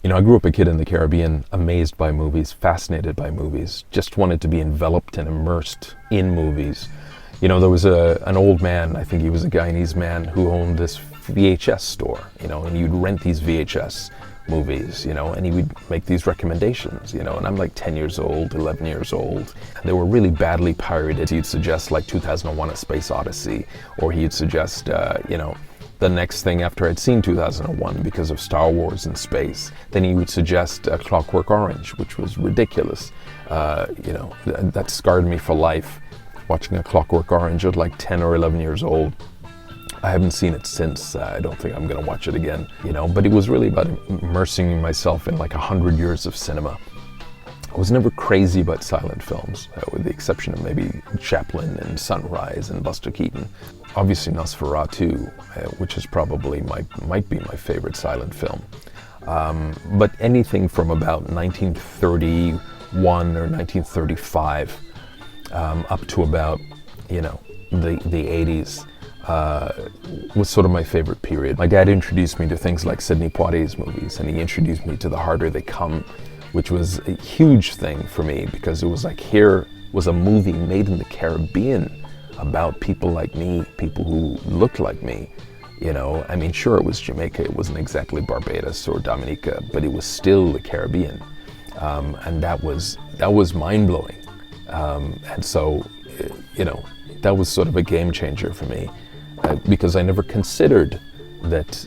I grew up a kid in the Caribbean, amazed by movies, fascinated by movies, just wanted to be enveloped and immersed in movies. There was an old man, I think he was a Guyanese man, who owned this VHS store, and you'd rent these VHS movies, and he would make these recommendations, and I'm like 10 years old, 11 years old, and they were really badly pirated. He'd suggest like 2001: A Space Odyssey, or he'd suggest, the next thing after I'd seen 2001 because of Star Wars in space. Then he would suggest Clockwork Orange, which was ridiculous. That scarred me for life, watching A Clockwork Orange at like 10 or 11 years old. I haven't seen it since. I don't think I'm going to watch it again, but it was really about immersing myself in like 100 years of cinema. I was never crazy about silent films, with the exception of maybe Chaplin and Sunrise and Buster Keaton. Obviously Nosferatu, which is probably might be my favorite silent film. But anything from about 1931 or 1935 up to about, the 80s was sort of my favorite period. My dad introduced me to things like Sidney Poitier's movies, and he introduced me to The Harder They Come, which was a huge thing for me because it was like, here was a movie made in the Caribbean about people like me, people who looked like me. Sure, it was Jamaica, it wasn't exactly Barbados or Dominica, but it was still the Caribbean. And that was mind-blowing. And so, that was sort of a game changer for me, because I never considered that,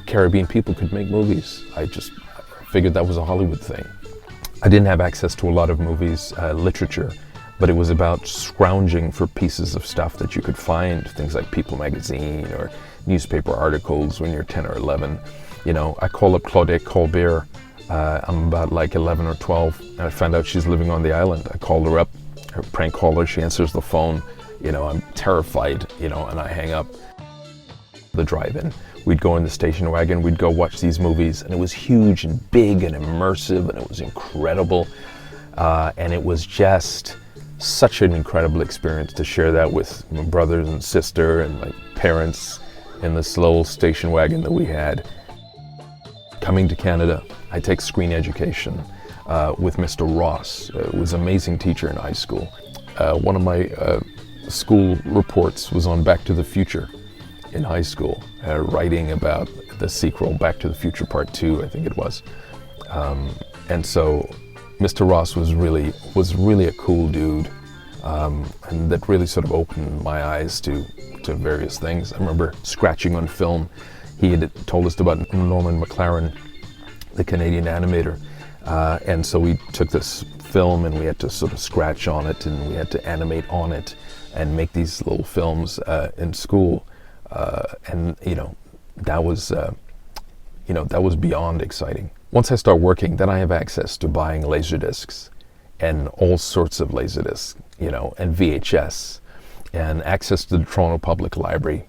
Caribbean people could make movies. I just figured that was a Hollywood thing. I didn't have access to a lot of movies, literature, but it was about scrounging for pieces of stuff that you could find, things like People magazine or newspaper articles when you're 10 or 11. I call up Claudette Colbert. I'm about like 11 or 12, and I found out she's living on the island. I called her up, her prank caller, she answers the phone. I'm terrified, and I hang up. The drive-in. We'd go in the station wagon, we'd go watch these movies, and it was huge and big and immersive, and it was incredible. And it was just such an incredible experience to share that with my brothers and sister and my parents in this little station wagon that we had. Coming to Canada, I take screen education with Mr. Ross, who was an amazing teacher in high school. One of my school reports was on Back to the Future in high school, writing about the sequel, Back to the Future Part 2, I think it was. And so Mr. Ross was really a cool dude, and that really sort of opened my eyes to various things. I remember scratching on film. He had told us about Norman McLaren, the Canadian animator, and so we took this film and we had to sort of scratch on it and we had to animate on it and make these little films in school. And that was beyond exciting. Once I start working, then I have access to buying Laserdiscs and all sorts of Laserdiscs, and VHS, and access to the Toronto Public Library,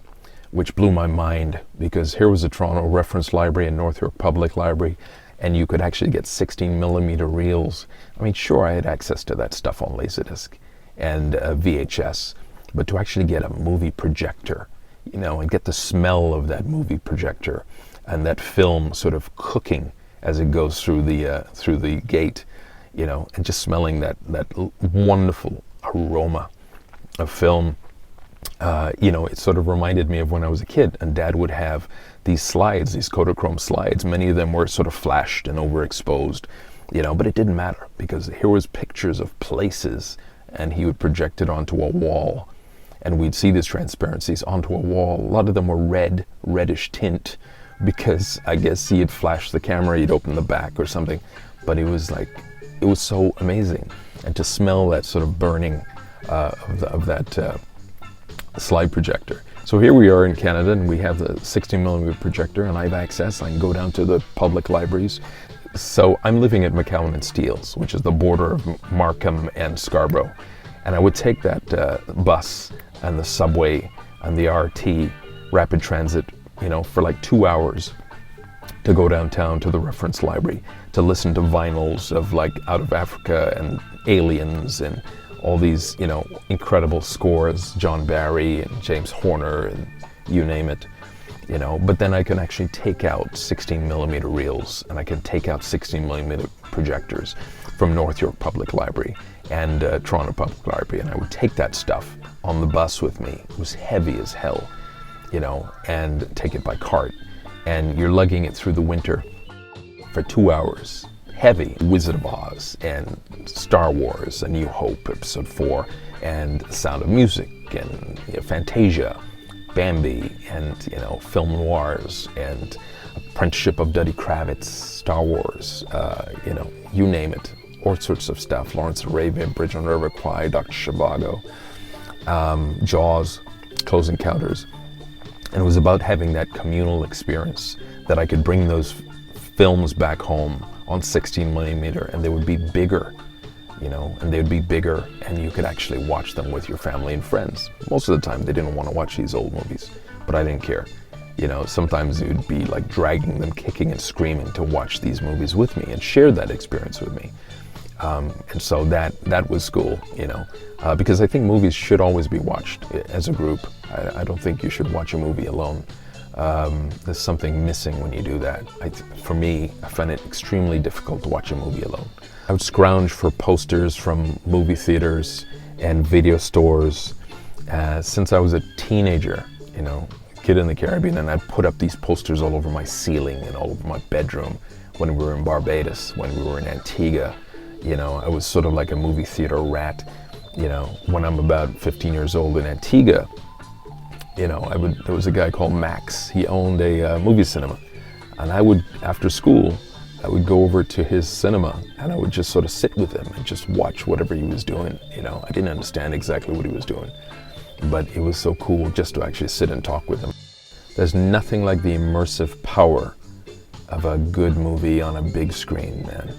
which blew my mind because here was a Toronto Reference Library and North York Public Library, and you could actually get 16 millimeter reels. Sure, I had access to that stuff on Laserdisc and VHS, but to actually get a movie projector, and get the smell of that movie projector and that film sort of cooking as it goes through the gate, and just smelling that wonderful aroma of film. It sort of reminded me of when I was a kid, and Dad would have these slides, these Kodachrome slides. Many of them were sort of flashed and overexposed, but it didn't matter because here was pictures of places, and he would project it onto a wall. And we'd see these transparencies onto a wall. A lot of them were reddish tint, because I guess he had flashed the camera, he'd open the back or something. But it was so amazing. And to smell that sort of burning of that slide projector. So here we are in Canada, and we have the 16 millimeter projector, and I have access. I can go down to the public libraries. So I'm living at McCowan and Steeles, which is the border of Markham and Scarborough. And I would take that bus and the subway and the RT, rapid transit, for like 2 hours to go downtown to the reference library to listen to vinyls of like Out of Africa and Aliens and all these, incredible scores, John Barry and James Horner and you name it. But then I can actually take out 16 millimeter reels, and I can take out 16 millimeter projectors from North York Public Library and Toronto Public Library, and I would take that stuff on the bus with me. It was heavy as hell, and take it by cart. And you're lugging it through the winter for 2 hours. Heavy. Wizard of Oz and Star Wars, A New Hope, Episode 4, and Sound of Music, and Fantasia, Bambi, and film noirs, and Apprenticeship of Duddy Kravitz, Star Wars, you name it, all sorts of stuff. Lawrence Arabia, Bridge on the River Kwai, Dr. Zhivago, Jaws, Close Encounters. And it was about having that communal experience that I could bring those films back home on 16 millimeter, and they would be bigger, and they would be bigger, and you could actually watch them with your family and friends. Most of the time they didn't want to watch these old movies, but I didn't care. Sometimes it would be like dragging them kicking and screaming to watch these movies with me and share that experience with me. And so that was cool, because I think movies should always be watched as a group. I don't think you should watch a movie alone. There's something missing when you do that. For me, I find it extremely difficult to watch a movie alone. I would scrounge for posters from movie theaters and video stores since I was a teenager, kid in the Caribbean, and I'd put up these posters all over my ceiling and all over my bedroom when we were in Barbados, when we were in Antigua. I was sort of like a movie theater rat. When I'm about 15 years old in Antigua, there was a guy called Max. He owned a movie cinema, and after school, I would go over to his cinema, and I would just sort of sit with him and just watch whatever he was doing. I didn't understand exactly what he was doing, but it was so cool just to actually sit and talk with him. There's nothing like the immersive power of a good movie on a big screen, man.